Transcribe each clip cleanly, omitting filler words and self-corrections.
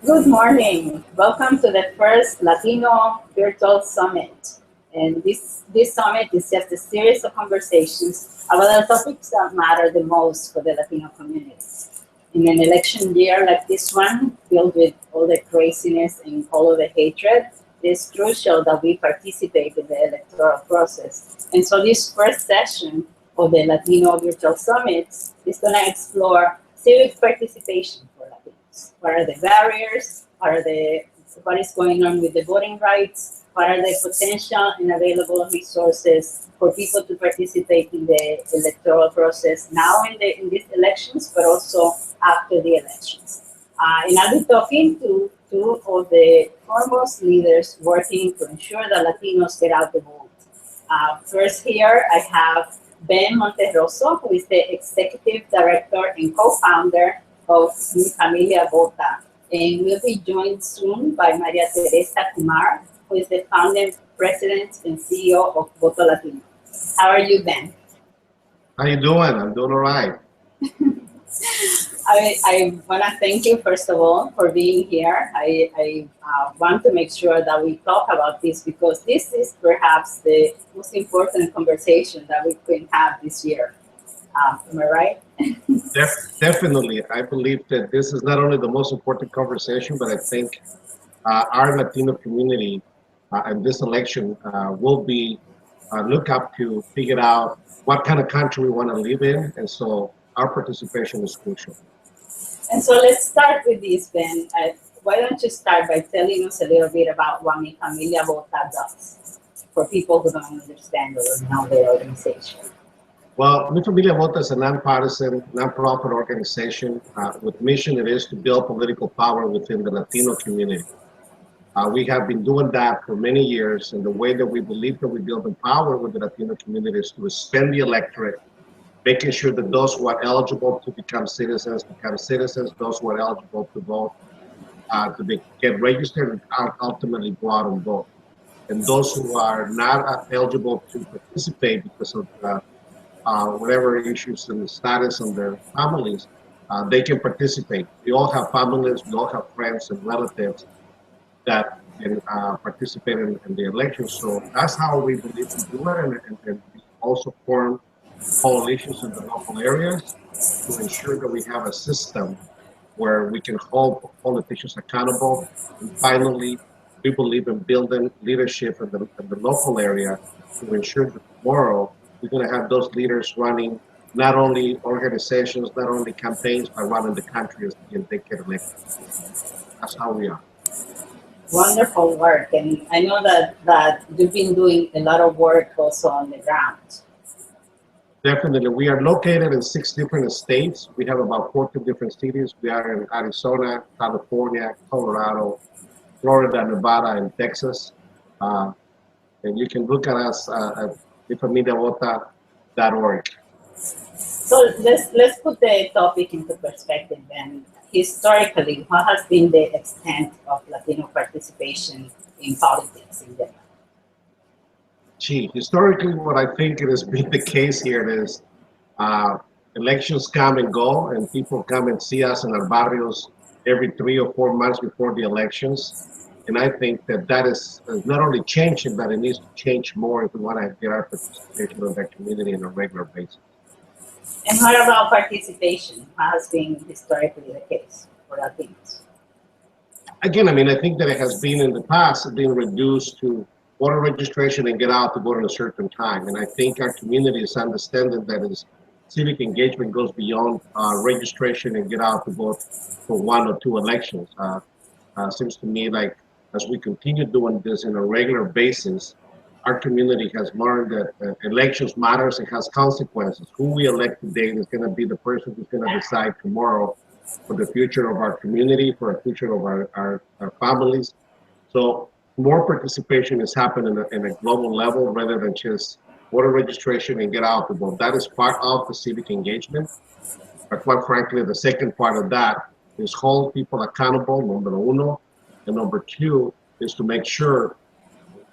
Good morning. Welcome to the first Latino Virtual Summit. And this summit is just a series of conversations about the topics that matter the most for the Latino community. In an election year like this one, filled with all the craziness and all of the hatred, it is crucial that we participate in the electoral process. And so this first session of the Latino Virtual Summit is going to explore civic participation for Latinos. What are the barriers? What is going on with the voting rights? What are the potential and available resources for people to participate in the electoral process now in these elections, but also after the elections? And I'll be talking to two of the foremost leaders working to ensure that Latinos get out the vote. First here, I have Ben Monterroso, who is the Executive Director and Co-founder of Familia, Vota. And we'll be joined soon by María Teresa Kumar, who is the founding president and CEO of Voto Latino. How are you, Ben? How you doing? I'm doing all right. I want to thank you, first of all, for being here. I want to make sure that we talk about this because this is perhaps the most important conversation that we can have this year. Am I right? Definitely. I believe that this is not only the most important conversation, but I think our Latino community and this election will be look up to figure out what kind of country we want to live in. And so our participation is crucial. And so let's start with this, Ben. Why don't you start by telling us a little bit about what Mi Familia Vota does for people who don't understand or know the organization? Well, Mi Familia Vota is a nonpartisan, nonprofit organization with mission it is to build political power within the Latino community. We have been doing that for many years, and the way that we believe that we build power with the Latino community is to expand the electorate, making sure that those who are eligible to become citizens, those who are eligible to vote, get registered and ultimately go out and vote. And those who are not eligible to participate because of whatever issues and the status of their families, they can participate. We all have families, we all have friends and relatives that can participate in the election. So that's how we believe to do it. And we also form coalitions in the local areas to ensure that we have a system where we can hold politicians accountable. And finally, we believe in building leadership in the local area to ensure that tomorrow we're going to have those leaders running not only organizations, not only campaigns, but running the country as they get elected. That's how we are. Wonderful work. And I know that you've been doing a lot of work also on the ground. Definitely. We are located in 6 different states. We have about 14 different cities. We are in Arizona, California, Colorado, Florida, Nevada, and Texas. And you can look at us at ifamiliavota.org. So let's put the topic into perspective then. Historically, what has been the extent of Latino participation in politics in general? Gee, historically, what I think it has been the case here is elections come and go, and people come and see us in our barrios every 3 or 4 months before the elections. And I think that is not only changing, but it needs to change more if we want to get our participation in that community on a regular basis. And what about participation? What has been historically the case for Latinos? Again, I mean, I think that it has been in the past been reduced to voter registration and get out to vote at a certain time. And I think our community is understanding that civic engagement goes beyond registration and get out to vote for 1 or 2 elections. Seems to me like as we continue doing this on a regular basis, our community has learned that elections matters and has consequences. Who we elect today is going to be the person who's going to decide tomorrow for the future of our community, for the future of our families. So more participation is happening in a global level rather than just voter registration and get out to vote. That is part of the civic engagement. But quite frankly, the second part of that is hold people accountable, number uno. And number two is to make sure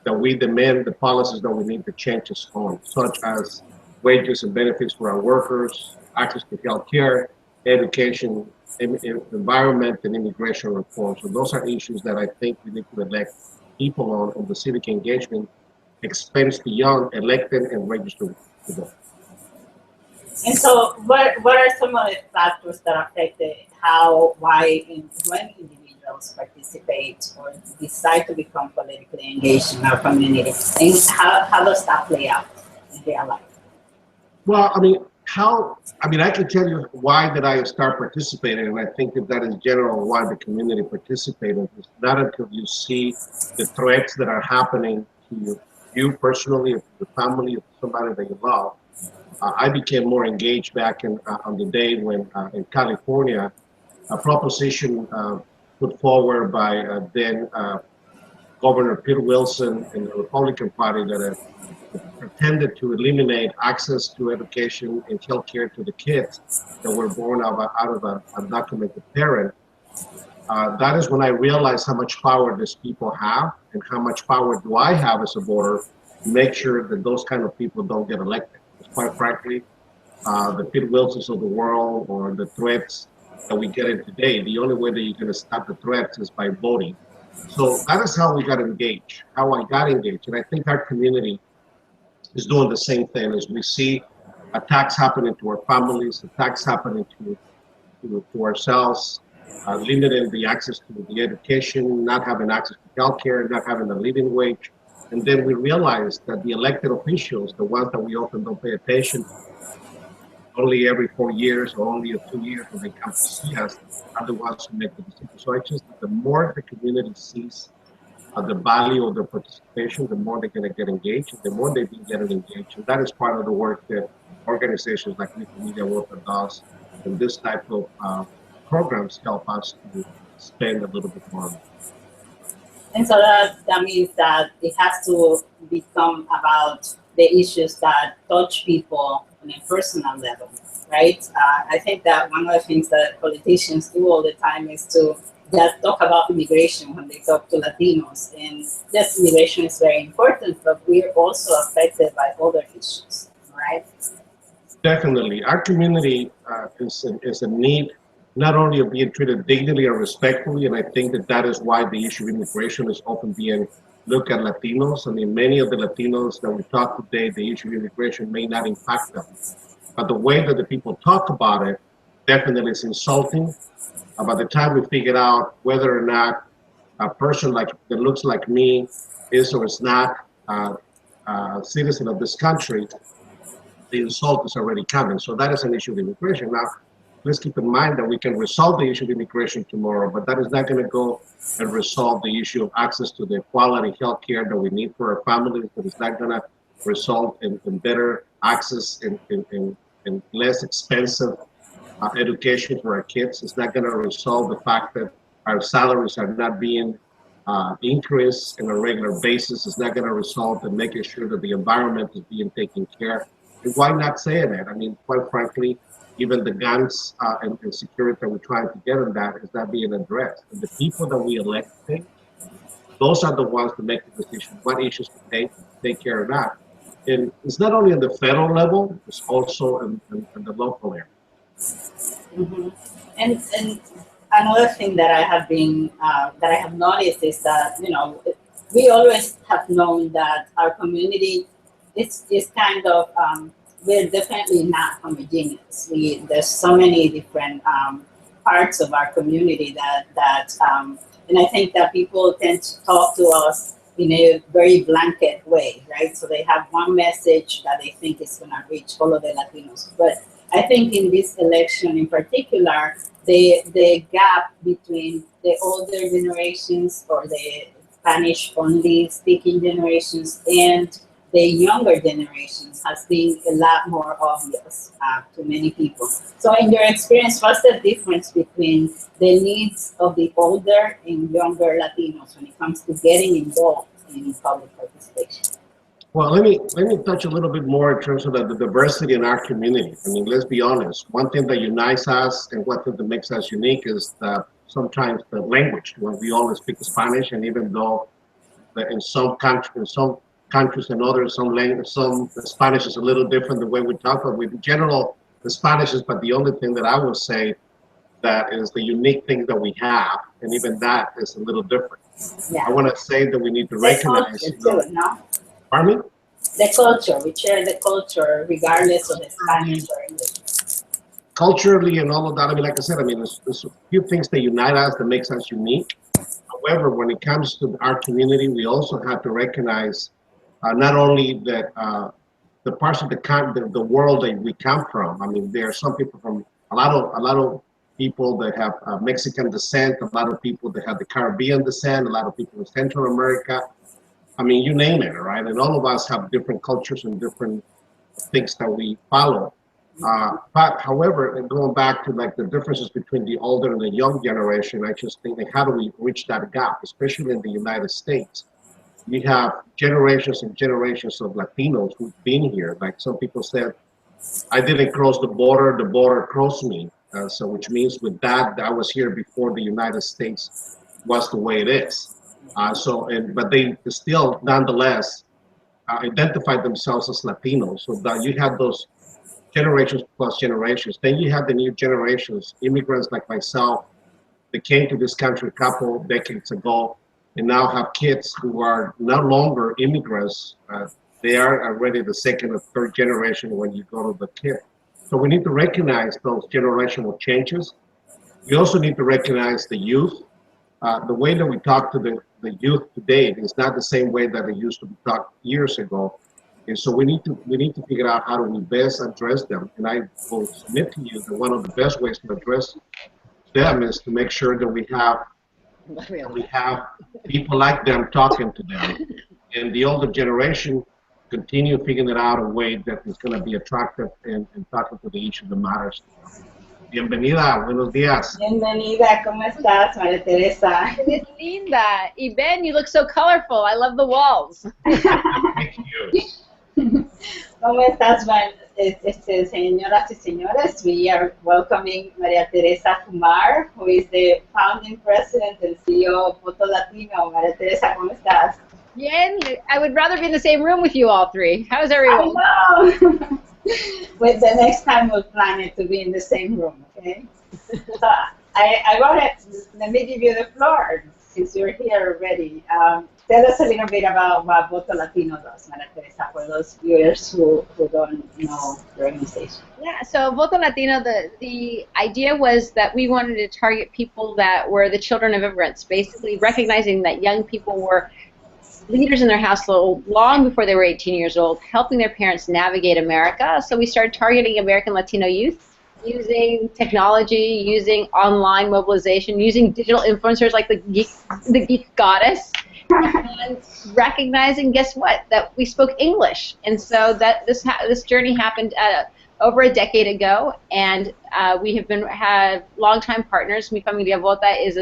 that we demand the policies that we need to change us on, such as wages and benefits for our workers, access to health care, education, environment and immigration reform. So those are issues that I think we need to elect people on the civic engagement expense beyond elected and registered to vote. And so, what are some of the factors that affect how, why, and when individuals participate or decide to become politically engaged in our community? And how does that play out in real life? Well, I can tell you why did I start participating, and I think that is general why the community participated. It's not until you see the threats that are happening to you personally, or to the family, or to somebody that you love. I became more engaged back on the day when in California, a proposition put forward by then Governor Pete Wilson and the Republican Party that pretended to eliminate access to education and health care to the kids that were born out of an undocumented parent. That is when I realized how much power these people have and how much power do I have as a voter to make sure that those kind of people don't get elected. Because quite frankly, the Pete Wilsons of the world or the threats that we get in today, the only way that you're going to stop the threats is by voting. So that is how we got engaged, how I got engaged. And I think our community is doing the same thing as we see attacks happening to our families, attacks happening to ourselves, limiting the access to the education, not having access to healthcare, not having a living wage. And then we realize that the elected officials, the ones that we often don't pay attention to, only every 4 years or only 2 years when they come to see us, are the ones who make the decisions. So I just, the more the community sees the value of their participation, the more they're going to get engaged, and the more they've been getting engaged. And that is part of the work that organizations like Familia, Vota does, and this type of programs help us to spend a little bit more. And so that means that it has to become about the issues that touch people on a personal level, right? I think that one of the things that politicians do all the time is to just talk about immigration when they talk to Latinos. And yes, immigration is very important, but we're also affected by other issues, right? Definitely. Our community is in need not only of being treated dignity and respectfully, and I think that is why the issue of immigration is often being looked at Latinos. I mean, many of the Latinos that we talk today, the issue of immigration may not impact them. But the way that the people talk about it definitely is insulting. By the time we figure out whether or not a person that looks like me is or is not a citizen of this country, the insult is already coming. So that is an issue of immigration. Now, let's keep in mind that we can resolve the issue of immigration tomorrow, but that is not going to go and resolve the issue of access to the quality health care that we need for our families. That is not going to result in better access and less expensive education for our kids. It's not going to resolve the fact that our salaries are not being increased on a regular basis. It's not going to result in making sure that the environment is being taken care of. And why not say that? I mean, quite frankly, even the guns and security that we're trying to get on that is not being addressed. And the people that we elect, those are the ones to make the decision what issues to take care of that. And it's not only on the federal level, it's also in the local area. Mm-hmm. And another thing that I have noticed is that, you know, we always have known that our community is kind of we're definitely not homogeneous. There's so many different parts of our community that and I think that people tend to talk to us in a very blanket way, right? So they have one message that they think is going to reach all of the Latinos. But I think in this election in particular, the gap between the older generations or the Spanish-only speaking generations and the younger generations has been a lot more obvious to many people. So in your experience, what's the difference between the needs of the older and younger Latinos when it comes to getting involved in public participation? Well, let me touch a little bit more in terms of the diversity in our community. I mean, let's be honest. One thing that unites us and one thing that makes us unique is sometimes the language. When we all speak Spanish, and even though in some countries and others, some Spanish is a little different the way we talk, but in general, the Spanish is but the only thing that I would say that is the unique thing that we have, and even that is a little different. Yeah. I want to say that we need to The recognize. culture too, no? Pardon me? The culture, we share the culture regardless of the Spanish or English. Culturally and all of that. I mean, like I said, I mean, there's a few things that unite us that makes us unique. However, when it comes to our community, we also have to recognize not only that the parts of the world that we come from. I mean, there are some people from a lot of people that have Mexican descent, a lot of people that have the Caribbean descent, a lot of people in Central America. I mean, you name it, right? And all of us have different cultures and different things that we follow. But however, and going back to like the differences between the older and the young generation, I just think like how do we reach that gap, especially in the United States? We have generations and generations of Latinos who've been here. Like some people said, I didn't cross the border crossed me. So which means with that, I was here before the United States was the way it is. But they still nonetheless identified themselves as Latinos. So that you have those generations plus generations. Then you have the new generations, immigrants like myself, that came to this country a couple decades ago and now have kids who are no longer immigrants. They are already the second or third generation when you go to the kid. So we need to recognize those generational changes. We also need to recognize the youth. The way that we talk to the youth today is not the same way that it used to be talked years ago. And so we need to figure out how do we best address them. And I will submit to you that one of the best ways to address them is to make sure that we have people like them talking to them. And the older generation continue figuring it out a way that is going to be attractive and talking to the issue that matters. Bienvenida, buenos días. Bienvenida, ¿cómo estás, María Teresa? It's linda. Y Ben, you look so colorful. I love the walls. Thank you. ¿Cómo estás, señoras y señores? We are welcoming María Teresa Kumar, who is the founding president and CEO of Voto Latino. María Teresa, ¿cómo estás? Bien. I would rather be in the same room with you all three. How's everyone? I know. With the next time we'll plan it to be in the same room, okay? So I want to, let me give you the floor since you're here already. Tell us a little bit about what Voto Latino does, María Teresa, for those viewers who don't know the organization. Yeah, so Voto Latino, the idea was that we wanted to target people that were the children of immigrants, basically recognizing that young people were leaders in their household long before they were 18 years old, helping their parents navigate America. So we started targeting American Latino youth using technology, using online mobilization, using digital influencers like the Geek Goddess, and recognizing, guess what, that we spoke English. And so that this journey happened over a decade ago, and we have longtime partners. Mi Familia Vota is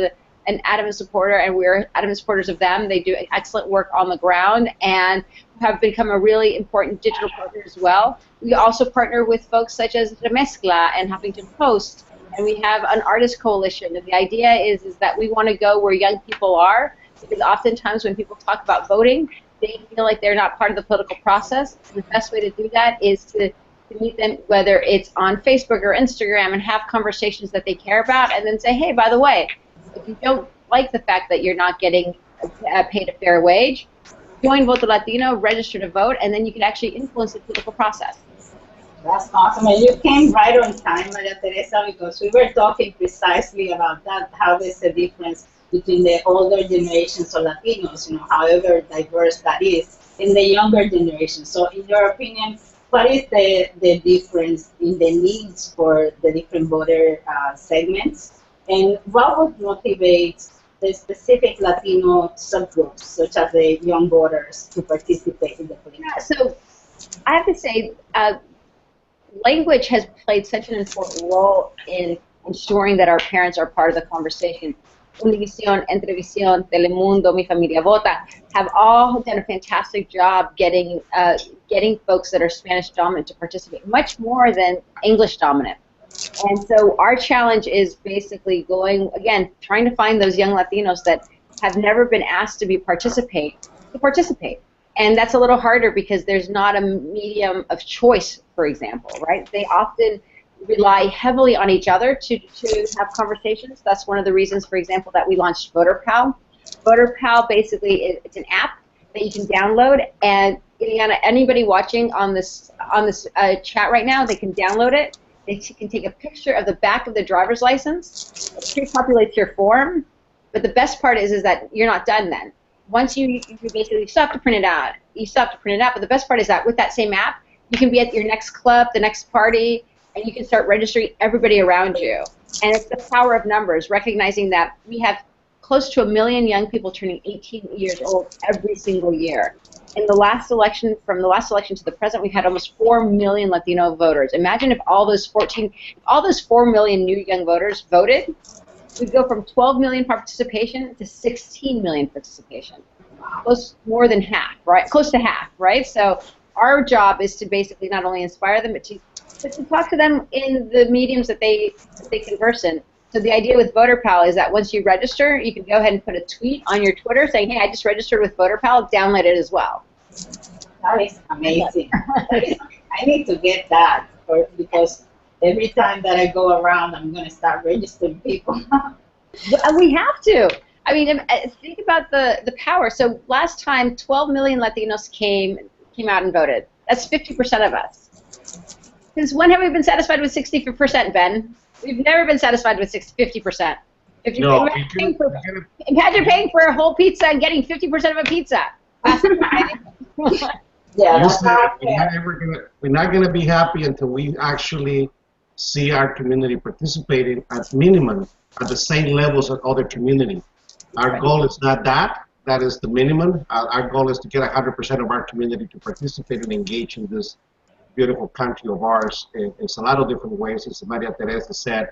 an adamant supporter, and we're adamant supporters of them. They do excellent work on the ground and have become a really important digital partner as well. We also partner with folks such as Remezcla and Huffington Post, and we have an artist coalition. And the idea is that we want to go where young people are, because oftentimes when people talk about voting, they feel like they're not part of the political process. And the best way to do that is to meet them, whether it's on Facebook or Instagram, and have conversations that they care about, and then say, hey, by the way, if you don't like the fact that you're not getting paid a fair wage, join Voto Latino, register to vote, and then you can actually influence the political process. That's awesome. And you came right on time, María Teresa, because we were talking precisely about that, how there's a difference between the older generations of Latinos, however diverse that is, and the younger generation. So in your opinion, what is the difference in the needs for the different voter segments? And what would motivate the specific Latino subgroups, such as the young voters, to participate in the political? Yeah, so I have to say, language has played such an important role in ensuring that our parents are part of the conversation. Univision, Entrevisión, Telemundo, Mi Familia Vota have all done a fantastic job getting folks that are Spanish dominant to participate, much more than English dominant. And so our challenge is basically going, again, trying to find those young Latinos that have never been asked to participate. And that's a little harder because there's not a medium of choice, for example, right? They often rely heavily on each other to have conversations. That's one of the reasons, for example, that we launched VoterPal. VoterPal basically it's an app that you can download, and anybody watching on this chat right now, they can download it. They can take a picture of the back of the driver's license. It pre-populates your form, but the best part is that you're not done then. Once you basically still have to print it out. You still have to print it out, but the best part is that with that same app, you can be at your next club, the next party, and you can start registering everybody around you. And it's the power of numbers, recognizing that we have close to 1 million young people turning 18 years old every single year. In the last election, from the last election to the present, we've had almost 4 million Latino voters. Imagine if all those 4 million new young voters voted, we'd go from 12 million participation to 16 million participation. More than half, right? Close to half, right? So our job is to basically not only inspire them, but to talk to them in the mediums that they converse in. So the idea with VoterPal is that once you register, you can go ahead and put a tweet on your Twitter saying, hey, I just registered with VoterPal, download it as well. That is amazing. I need to get that because every time that I go around, I'm going to start registering people. We have to. I mean, think about the power. So last time, 12 million Latinos came out and voted. That's 50% of us. Since when have we been satisfied with 60%, Ben? We've never been satisfied with 50%. No, imagine paying for a whole pizza and getting 50% of a pizza. Yeah, we're not gonna be happy until we actually see our community participating at minimum at the same levels as other communities. Our goal is not that. That is the minimum. Our goal is to get 100% of our community to participate and engage in this beautiful country of ours in a lot of different ways. As María Teresa said,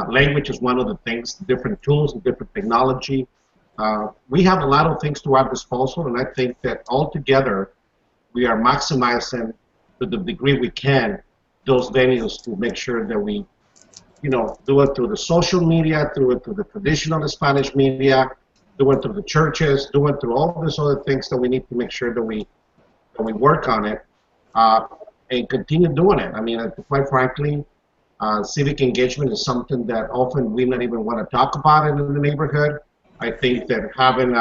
language is one of the things, different tools, different technology. We have a lot of things to our disposal, and I think that altogether we are maximizing to the degree we can those venues to make sure that we, do it through the social media, through it through the traditional Spanish media, do it through the churches, do it through all these other things that we need to make sure that we work on it. And continue doing it. I mean, quite frankly, civic engagement is something that often we not even want to talk about it in the neighborhood. I think that having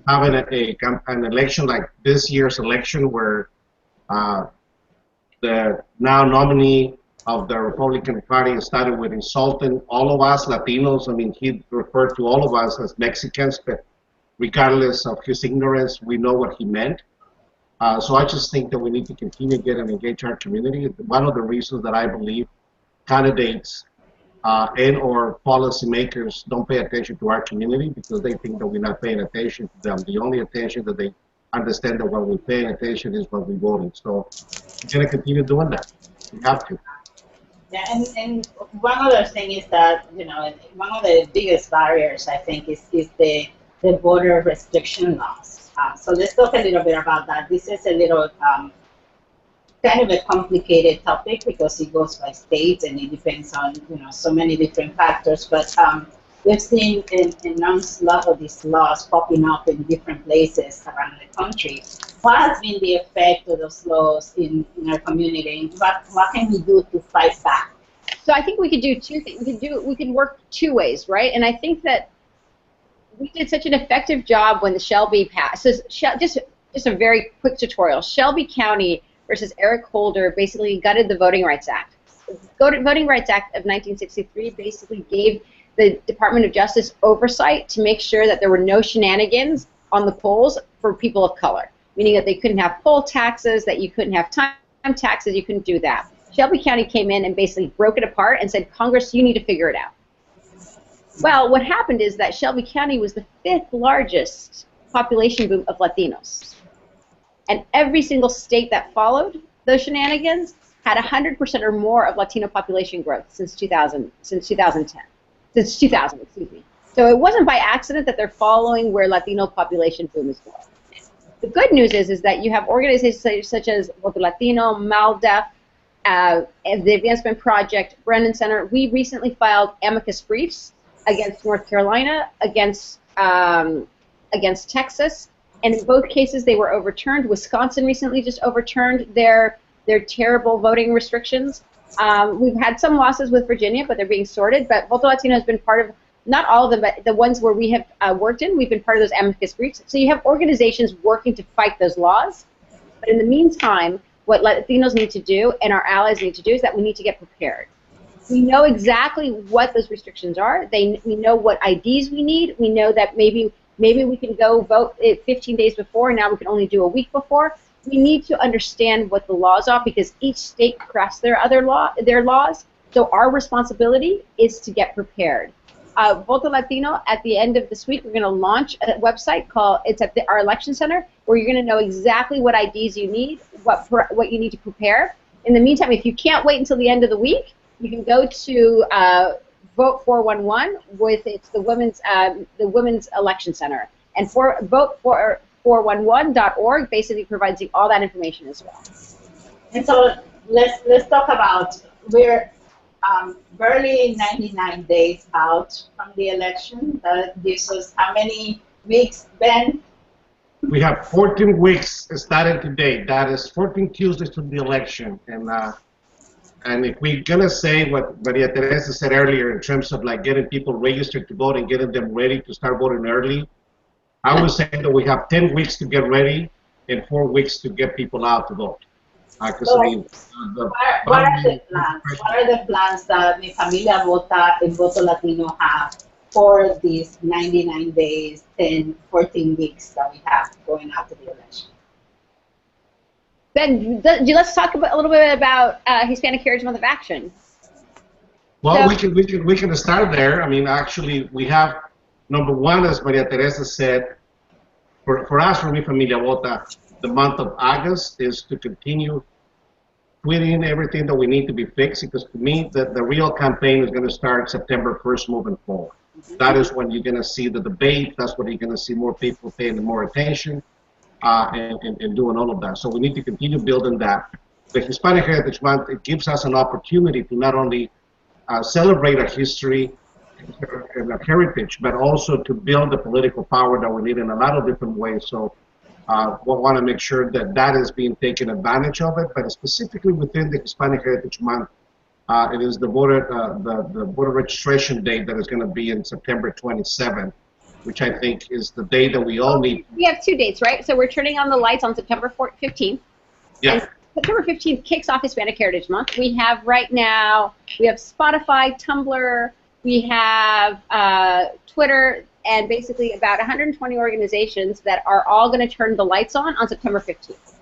an election like this year's election, where the now nominee of the Republican Party started with insulting all of us Latinos. I mean, he referred to all of us as Mexicans, but regardless of his ignorance, we know what he meant. So I just think that we need to continue to get and engage our community. One of the reasons that I believe candidates and or policymakers don't pay attention to our community because they think that we're not paying attention to them. The only attention that they understand that when we're paying attention is when we're voting. So we're going to continue doing that. We have to. Yeah, and one other thing is that, one of the biggest barriers, I think, is the border restriction laws. So let's talk a little bit about that. This is a little kind of a complicated topic because it goes by states and it depends on so many different factors. But we've seen an onslaught of these laws popping up in different places around the country. What has been the effect of those laws in our community? What can we do to fight back? So I think we could do two things. We could work two ways, right? And I think that we did such an effective job when the Shelby passed. So just a very quick tutorial. Shelby County versus Eric Holder basically gutted the Voting Rights Act. The Voting Rights Act of 1963 basically gave the Department of Justice oversight to make sure that there were no shenanigans on the polls for people of color, meaning that they couldn't have poll taxes, that you couldn't have time taxes, you couldn't do that. Shelby County came in and basically broke it apart and said, Congress, you need to figure it out. Well, what happened is that Shelby County was the 5th largest population boom of Latinos. And every single state that followed those shenanigans had 100% or more of Latino population growth since 2000, excuse me. So it wasn't by accident that they're following where Latino population boom is going. The good news is that you have organizations such as Voto Latino, MALDEF, and the Advancement Project, Brennan Center. We recently filed amicus briefs against North Carolina, against Texas, and in both cases they were overturned. Wisconsin recently just overturned their They're terrible voting restrictions. We've had some losses with Virginia, but they're being sorted. But Voto Latino has been part of, not all of them, but the ones where we have worked in, we've been part of those amicus briefs. So you have organizations working to fight those laws. But in the meantime, what Latinos need to do and our allies need to do is that we need to get prepared. We know exactly what those restrictions are. We know what IDs we need. We know that maybe we can go vote 15 days before, and now we can only do a week before. We need to understand what the laws are because each state crafts their laws. So our responsibility is to get prepared. Voto Latino, at the end of this week, we're going to launch a website called, it's at our election center, where you're going to know exactly what IDs you need, what you need to prepare. In the meantime, if you can't wait until the end of the week, you can go to Vote 411 it's the women's election center, and vote411.org basically provides you all that information as well. And so let's talk about, we're barely 99 days out from the election. That gives us how many weeks, Ben? We have 14 weeks starting today. That is 14 Tuesdays to the election, and if we're gonna say what Maria Teresa said earlier in terms of like getting people registered to vote and getting them ready to start voting early, I would say that we have 10 weeks to get ready and 4 weeks to get people out to vote. What are the plans? What are the plans that Mi Familia Vota and Voto Latino have for these 99 days and 14 weeks that we have going out to the election? Ben, let's talk a little bit about Hispanic Heritage Month of Action. Well, so, we can start there. I mean, actually, we have number one, as Maria Teresa said, for us, for Mi Familia Vota, the month of August is to continue tweeting everything that we need to be fixed, because to me, the real campaign is going to start September 1st moving forward. That is when you're going to see the debate. That's when you're going to see more people paying more attention and doing all of that. So we need to continue building that. The Hispanic Heritage Month, it gives us an opportunity to not only celebrate our history and our heritage, but also to build the political power that we need in a lot of different ways. So we want to make sure that that is being taken advantage of it, but specifically within the Hispanic Heritage Month, it is the voter registration date that is going to be in September 27th, which I think is the day that we all need. We have 2 dates, right? So we're turning on the lights on September 15th. Yeah. And September 15th kicks off Hispanic Heritage Month. We have right now, we have Spotify, Tumblr, we have Twitter, and basically about 120 organizations that are all going to turn the lights on September 15th.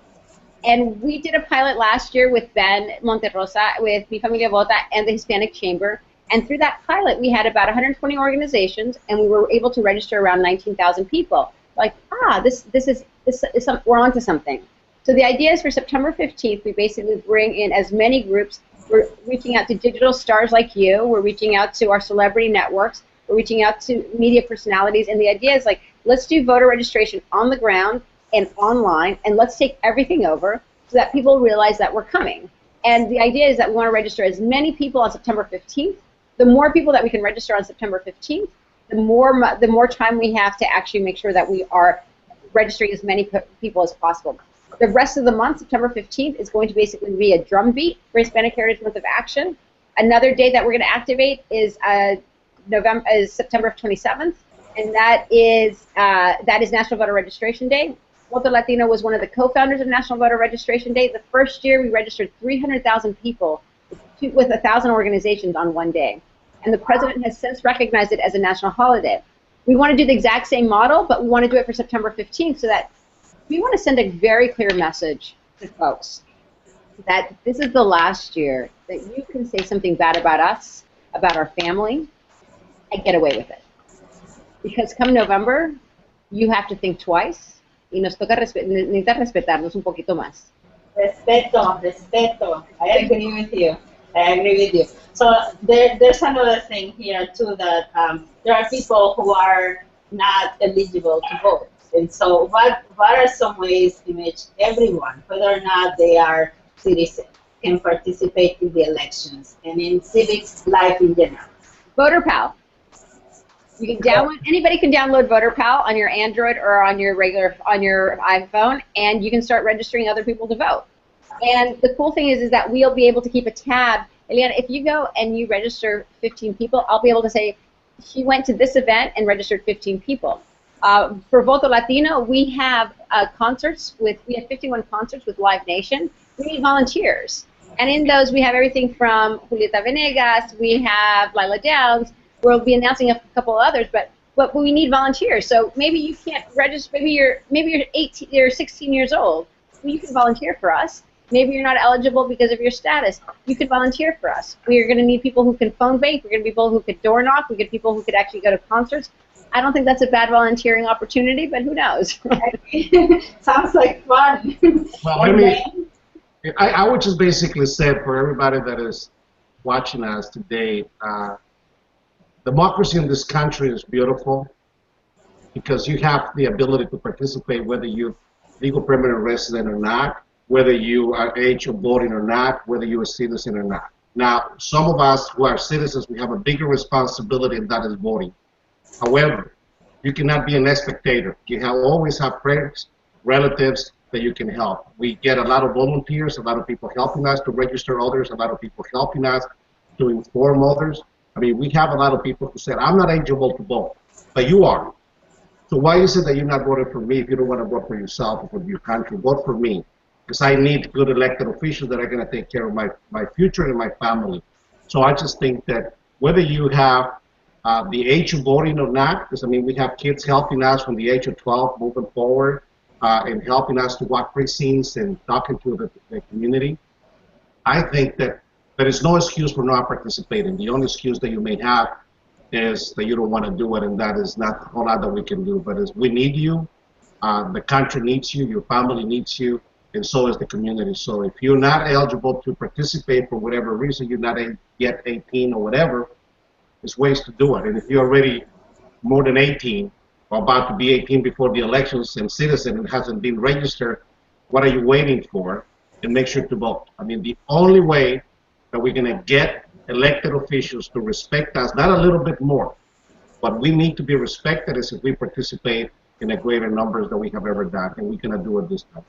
And we did a pilot last year with Ben Monterroso, with Mi Familia Vota, and the Hispanic Chamber. And through that pilot, we had about 120 organizations, and we were able to register around 19,000 people. Like, we're onto something. So the idea is for September 15th, we basically bring in as many groups. We're reaching out to digital stars like you. We're reaching out to our celebrity networks. We're reaching out to media personalities. And the idea is, like, let's do voter registration on the ground and online, and let's take everything over so that people realize that we're coming. And the idea is that we want to register as many people on September 15th. The more people that we can register on September 15th, the more time we have to actually make sure that we are registering as many people as possible. The rest of the month, September 15th, is going to basically be a drumbeat for Hispanic Heritage Month of Action. Another day that we're going to activate is September 27th, and that is National Voter Registration Day. Voto Latino was one of the co-founders of National Voter Registration Day. The first year, we registered 300,000 people with 1,000 organizations on one day. And the president has since recognized it as a national holiday. We want to do the exact same model, but we want to do it for September 15th so that we want to send a very clear message to folks that this is the last year that you can say something bad about us, about our family, and get away with it. Because come November, you have to think twice. Y nos toca necesita respetarnos un poquito más. Respeto. I agree with you. So there's another thing here too, that there are people who are not eligible to vote. And so what are some ways in which everyone, whether or not they are citizens, can participate in the elections and in civic life in general? Voter Pal. You can anybody can download Voter Pal on your Android or on your iPhone, and you can start registering other people to vote. And the cool thing is that we'll be able to keep a tab. Eliana, if you go and you register 15 people, I'll be able to say, she went to this event and registered 15 people. For Voto Latino, we have we have 51 concerts with Live Nation. We need volunteers. And in those, we have everything from Julieta Venegas, we have Lila Downs. We'll be announcing a couple of others, but we need volunteers. So maybe you can't register, maybe you're 18, you're 16 years old. Well, you can volunteer for us. Maybe you're not eligible because of your status. You could volunteer for us. We are going to need people who can phone bank. We're going to be people who could door knock. We get people who could actually go to concerts. I don't think that's a bad volunteering opportunity, but who knows? Sounds like fun. Well, I would just basically say for everybody that is watching us today, democracy in this country is beautiful because you have the ability to participate whether you're legal permanent resident or not, whether you are age of voting or not, whether you're a citizen or not. Now, some of us who are citizens, we have a bigger responsibility, and that is voting. However, you cannot be a spectator. You always have friends, relatives that you can help. We get a lot of volunteers, a lot of people helping us to register others, a lot of people helping us to inform others. I mean, we have a lot of people who said, I'm not eligible to vote, but you are. So why is it that you're not voting for me if you don't want to vote for yourself or for your country? Vote for me, because I need good elected officials that are going to take care of my future and my family. So I just think that whether you have the age of voting or not, because I mean, we have kids helping us from the age of 12 moving forward and helping us to walk precincts and talking to the community. I think that there is no excuse for not participating. The only excuse that you may have is that you don't want to do it, and that is not a whole lot that we can do. But we need you, the country needs you, your family needs you, and so is the community. So if you're not eligible to participate for whatever reason, you're not yet 18 or whatever, there's ways to do it. And if you're already more than 18 or about to be 18 before the elections and citizen and hasn't been registered, what are you waiting for? And make sure to vote. I mean, the only way that we're going to get elected officials to respect us, not a little bit more, but we need to be respected is if we participate in a greater numbers than we have ever done, and we're going to do it this time.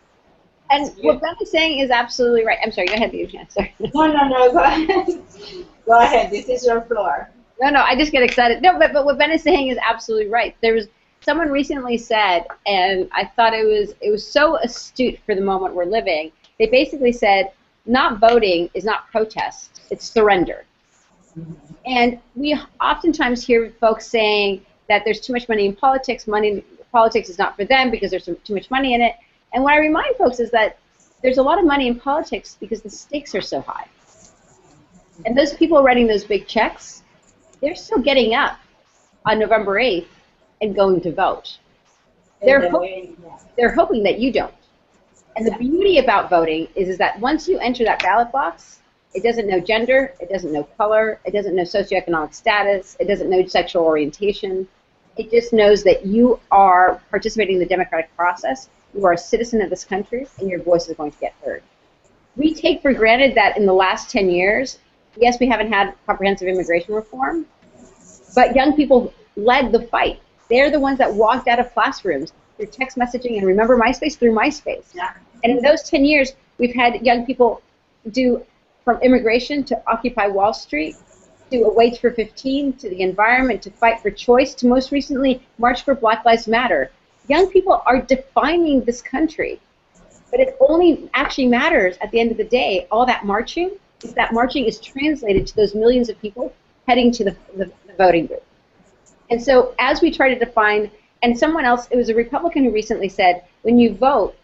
And what Ben is saying is absolutely right. I'm sorry, go ahead, Eugene. Sorry. No, go ahead. Go ahead, this is your floor. No, I just get excited. No, but what Ben is saying is absolutely right. There was someone recently said, and I thought it was so astute for the moment we're living. They basically said, not voting is not protest, it's surrender. And we oftentimes hear folks saying that there's too much money in politics. Politics is not for them because there's too much money in it. And what I remind folks is that there's a lot of money in politics because the stakes are so high. And those people writing those big checks, they're still getting up on November 8th and going to vote. They're hoping that you don't. And the beauty about voting is that once you enter that ballot box, it doesn't know gender, it doesn't know color, it doesn't know socioeconomic status, it doesn't know sexual orientation. It just knows that you are participating in the democratic process, you are a citizen of this country, and your voice is going to get heard. We take for granted that in the last 10 years, yes, we haven't had comprehensive immigration reform, but young people led the fight. They're the ones that walked out of classrooms through text messaging and remember MySpace through MySpace. Yeah. And in those 10 years, we've had young people do from immigration to Occupy Wall Street, to a Wait for 15, to the environment, to Fight for Choice, to most recently March for Black Lives Matter. Young people are defining this country, but it only actually matters at the end of the day, all that marching, is that marching is translated to those millions of people heading to the voting booth. And so as we try to define, and someone else, it was a Republican who recently said, when you vote,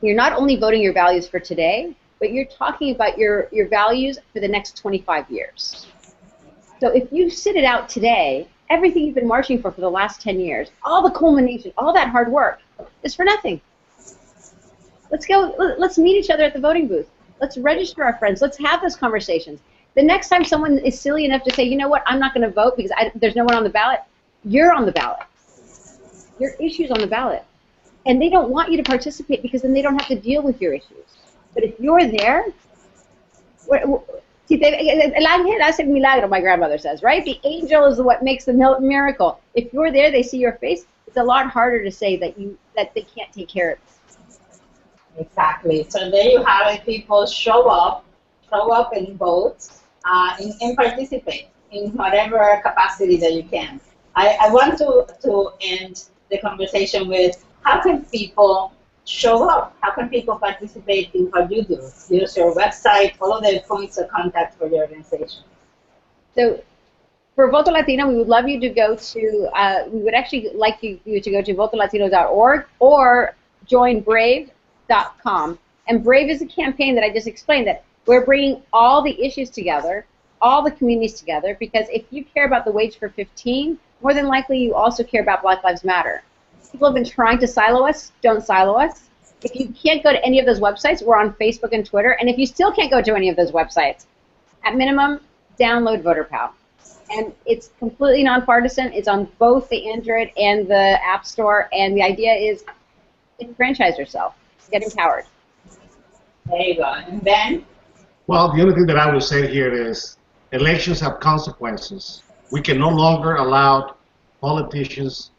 you're not only voting your values for today, but you're talking about your values for the next 25 years. So if you sit it out today, everything you've been marching for the last 10 years, all the culmination, all that hard work, is for nothing. Let's go, let's meet each other at the voting booth. Let's register our friends. Let's have those conversations. The next time someone is silly enough to say, you know what, I'm not going to vote because there's no one on the ballot, you're on the ballot. Your issue's on the ballot. And they don't want you to participate because then they don't have to deal with your issues. But if you're there, el ángel hace el milagro, my grandmother says, right? The angel is what makes the miracle. If you're there, they see your face, it's a lot harder to say that they can't take care of it. Exactly. So there you have it, people. Show up and vote, and participate in whatever capacity that you can. I want to end the conversation with how can people show up? How can people participate in what you do? Use your website, all of the points of contact for your organization. So for Voto Latino, we would love you to go to, we would actually like you to go to votolatino.org or join brave.com. And Brave is a campaign that I just explained, that we're bringing all the issues together, all the communities together, because if you care about the wage for 15, more than likely you also care about Black Lives Matter. People have been trying to silo us. Don't silo us. If you can't go to any of those websites, we're on Facebook and Twitter. And if you still can't go to any of those websites, at minimum, download VoterPal. And it's completely nonpartisan. It's on both the Android and the App Store. And the idea is enfranchise yourself, get empowered. There you go. And then? Well, the only thing that I would say here is elections have consequences. We can no longer allow politicians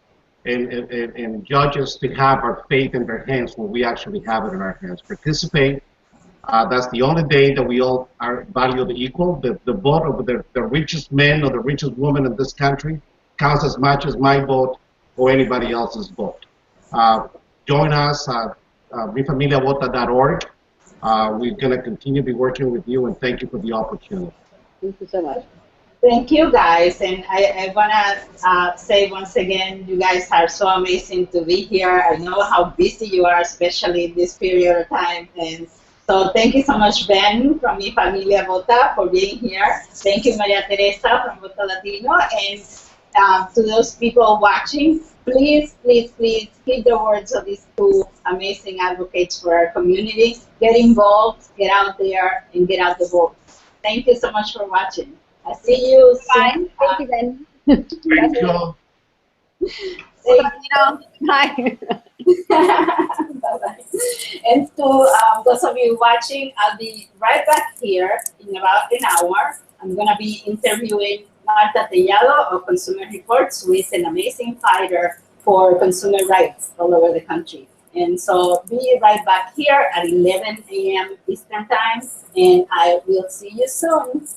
and judges to have our fate in their hands when we actually have it in our hands. Participate. That's the only day that we all are valued equal. The vote of the richest man or the richest woman in this country counts as much as my vote or anybody else's vote. Join us at mifamiliavota.org. We're going to continue to be working with you, and thank you for the opportunity. Thank you so much. Thank you, guys. And I want to say once again, you guys are so amazing to be here. I know how busy you are, especially in this period of time. And so thank you so much, Ben, from Mi Familia Vota, for being here. Thank you, María Teresa, from Voto Latino. And to those people watching, please, please, please heed the words of these two amazing advocates for our community. Get involved, get out there, and get out the vote. Thank you so much for watching. I see you soon. Thank you, Ben. Thank you. Bye. Bye-bye. And to those of you watching, I'll be right back here in about an hour. I'm going to be interviewing Marta Tellado of Consumer Reports, who is an amazing fighter for consumer rights all over the country. And so be right back here at 11 a.m. Eastern Time, and I will see you soon.